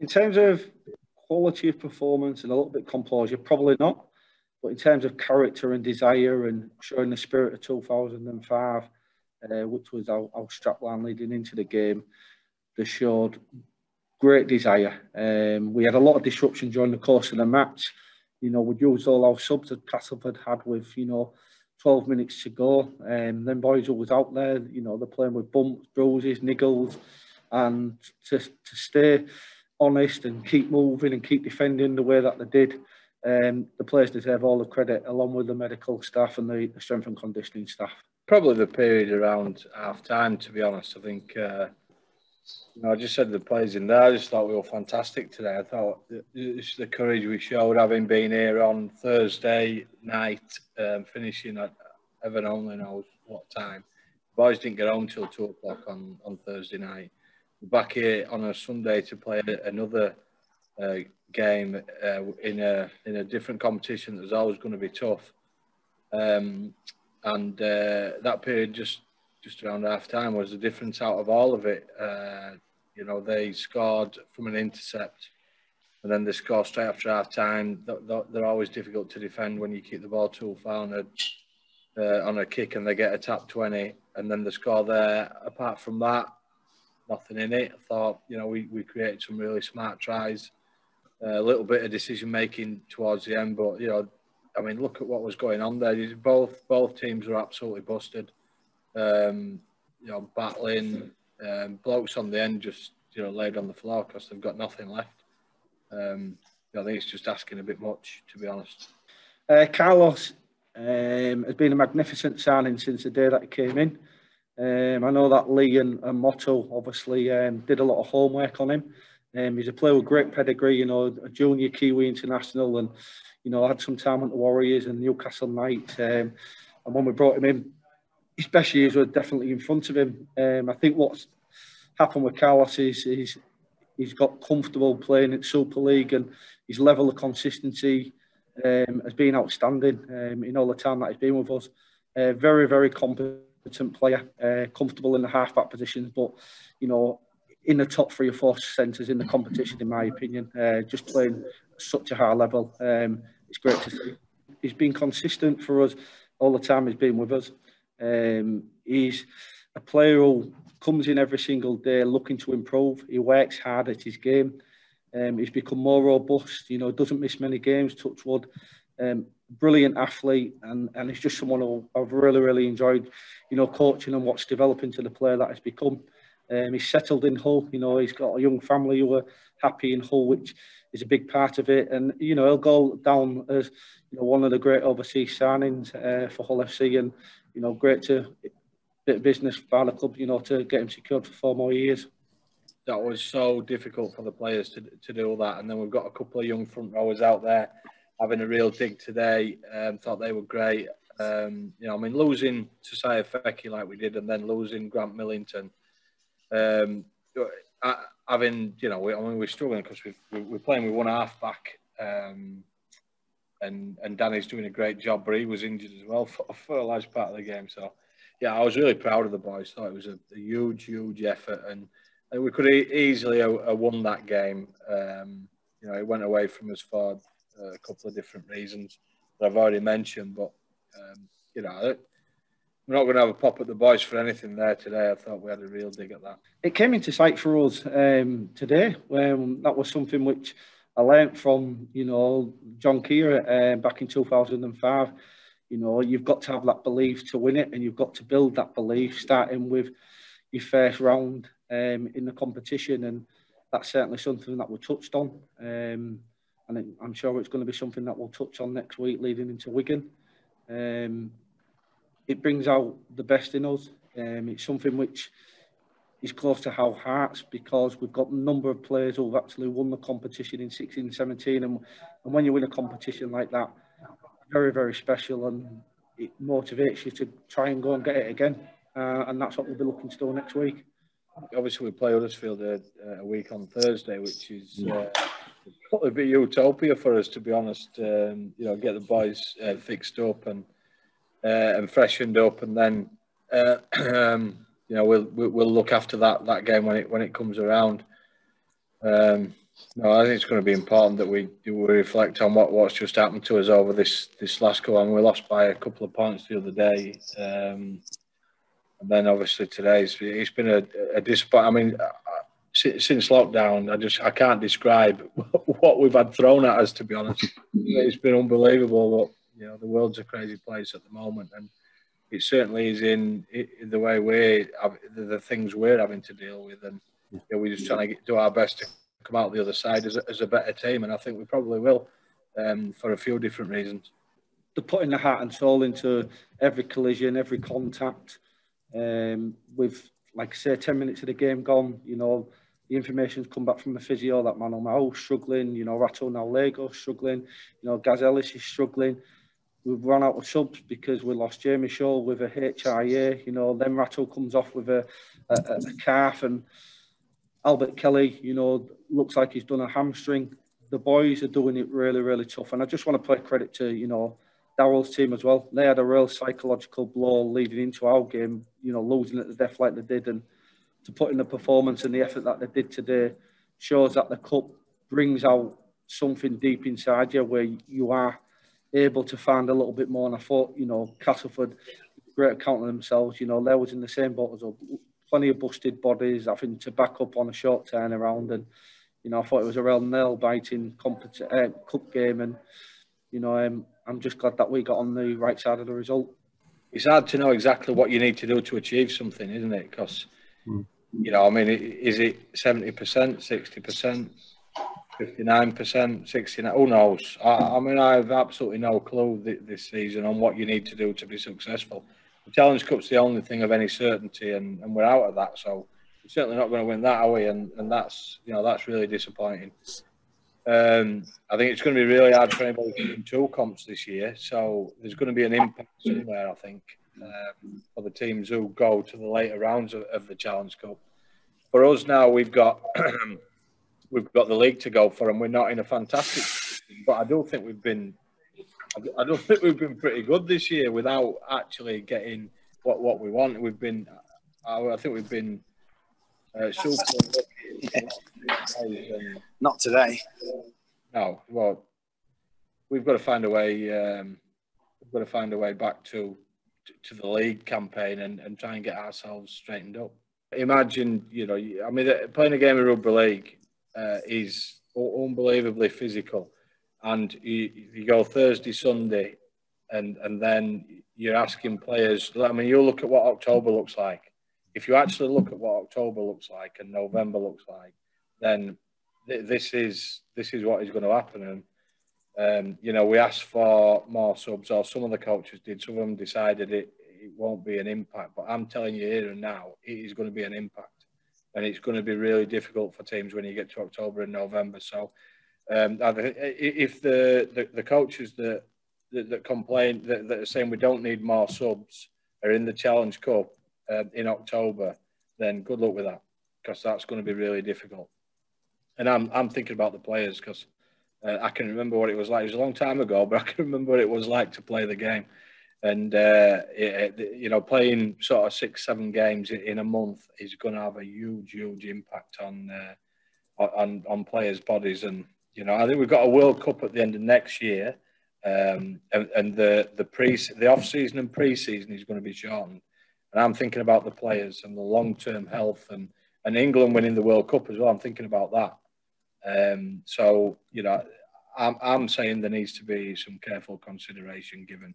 In terms of quality of performance and a little bit of composure, probably not. But in terms of character and desire and showing the spirit of 2005, which was our strapline leading into the game, they showed great desire. We had a lot of disruption during the course of the match. You know, we'd used all our subs that Castleford had with, 12 minutes to go. Then boys always out there, they're playing with bumps, bruises, niggles. And to stay honest and keep moving and keep defending the way that they did, the players deserve all the credit, along with the medical staff and the strength and conditioning staff. Probably the period around half-time, to be honest. I think, I just said the players in there, I just thought we were fantastic today. I thought the courage we showed, having been here on Thursday night, finishing at heaven only knows what time. The boys didn't get home till 2 o'clock on Thursday night. We're back here on a Sunday to play another game in a different competition that was always going to be tough. And that period just around half time was the difference out of all of it. They scored from an intercept, and then they score straight after half time. They're always difficult to defend when you keep the ball too far on a kick and they get a tap 20, and then the score there. Apart from that, nothing in it. I thought, we created some really smart tries, a little bit of decision making towards the end, but look at what was going on there. Both teams were absolutely busted. Battling, blokes on the end just laid on the floor because they've got nothing left. I think it's just asking a bit much, to be honest. Carlos has been a magnificent signing since the day that he came in. I know that Lee and Motto obviously did a lot of homework on him. He's a player with great pedigree, a junior Kiwi international, and had some time at the Warriors and Newcastle Knights. And when we brought him in, his best years were definitely in front of him. I think what's happened with Carlos is he's got comfortable playing in Super League, and his level of consistency has been outstanding in all the time that he's been with us. Very, very competent player, comfortable in the half-back positions, but, in the top 3 or 4 centres in the competition, in my opinion, just playing such a high level. It's great to see. He's been consistent for us all the time he's been with us. He's a player who comes in every single day looking to improve. He works hard at his game. He's become more robust, doesn't miss many games, touch wood. Brilliant athlete, and he's just someone who I've really, really enjoyed, coaching and what's developing to the player that he's become. He's settled in Hull, he's got a young family who are happy in Hull, which is a big part of it. And, he'll go down as, one of the great overseas signings for Hull FC, and, great bit of business for the club, to get him secured for 4 more years. That was so difficult for the players to do all that. And then we've got a couple of young front rowers out there having a real dig today. Thought they were great. Losing Josiah Feckie like we did, and then losing Grant Millington. We're struggling because we're playing with one half-back, and Danny's doing a great job, but he was injured as well for a large part of the game. So, yeah, I was really proud of the boys. Thought it was a huge, huge effort, and we could easily have won that game. It went away from us for a couple of different reasons that I've already mentioned, but we're not going to have a pop at the boys for anything there today. I thought we had a real dig at that. It came into sight for us today. That was something which I learnt from, John Keir back in 2005. You've got to have that belief to win it, and you've got to build that belief, starting with your first round in the competition. And that's certainly something that we touched on. And I'm sure it's going to be something that we'll touch on next week leading into Wigan. It brings out the best in us. It's something which is close to our hearts, because we've got a number of players who've actually won the competition in 16, 17. And when you win a competition like that, very, very special, and it motivates you to try and go and get it again. And that's what we'll be looking to do next week. Obviously, we play Huddersfield a week on Thursday, which is probably a bit utopia for us, to be honest. Get the boys fixed up and freshened up, and then we'll look after that game when it comes around. No, I think it's going to be important that we reflect on what's just happened to us over this last go on. We lost by a couple of points the other day, and then obviously today it's been a disappointment. I mean, since lockdown, I can't describe what we've had thrown at us. To be honest, it's been unbelievable. But you know, the world's a crazy place at the moment, and it certainly is in the way the things we're having to deal with, and you know, we're just trying to do our best to come out the other side as a better team, and I think we probably will, for a few different reasons. They're putting the heart and soul into every collision, every contact. With, like I say, 10 minutes of the game gone, you know, the information's come back from the physio that Mano Mao's struggling, you know, Rato Nalego's struggling, you know, Gaz Ellis is struggling. We've run out of subs because we lost Jamie Shaw with a HIA, you know, then Rato comes off with a calf, and Albert Kelly, you know, looks like he's done a hamstring. The boys are doing it really, really tough. And I just want to pay credit to, you know, Daryl's team as well. They had a real psychological blow leading into our game, you know, losing at the death like they did. And to put in the performance and the effort that they did today shows that the cup brings out something deep inside you where you are able to find a little bit more. And I thought, you know, Castleford, great account of themselves, you know, they was in the same boat as us. Plenty of busted bodies, having to back up on a short turnaround, and you know, I thought it was a real nail-biting cup game, and you know, I'm just glad that we got on the right side of the result. It's hard to know exactly what you need to do to achieve something, isn't it? Because you know, I mean, is it 70%, 60%, 59%, 69%? Who knows? I mean, I have absolutely no clue this season on what you need to do to be successful. The Challenge Cup's the only thing of any certainty, and we're out of that. So we're certainly not going to win that, are we? And that's, you know, that's really disappointing. I think it's going to be really hard for anybody to win two comps this year. So there's going to be an impact somewhere, I think, for the teams who go to the later rounds of the Challenge Cup. For us now, we've got we've got the league to go for, and we're not in a fantastic position, but I don't think we've been pretty good this year without actually getting what we want. I think we've been super lucky. Not today. No, well, we've got to find a way. We've got to find a way back to the league campaign and try and get ourselves straightened up. Imagine, you know, I mean, playing a game of rugby league is unbelievably physical. And you go Thursday, Sunday, and then you're asking players. I mean, you look at what October looks like. If you actually look at what October looks like and November looks like, then this is what is going to happen. And you know, we asked for more subs, or some of the coaches did. Some of them decided it won't be an impact. But I'm telling you here and now, it is going to be an impact, and it's going to be really difficult for teams when you get to October and November. So. If the coaches that complain that are saying we don't need more subs are in the Challenge Cup in October, then good luck with that, because that's going to be really difficult. And I'm thinking about the players, because I can remember what it was like. It was a long time ago, but I can remember what it was like to play the game. And you know, playing sort of 6-7 games in a month is going to have a huge impact on players' bodies. And you know, I think we've got a World Cup at the end of next year, and the off season and pre-season is going to be shortened. And I'm thinking about the players and the long-term health, and England winning the World Cup as well. I'm thinking about that. So you know, I'm saying there needs to be some careful consideration given,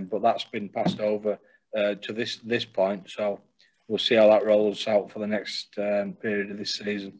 but that's been passed over to this point. So we'll see how that rolls out for the next period of this season.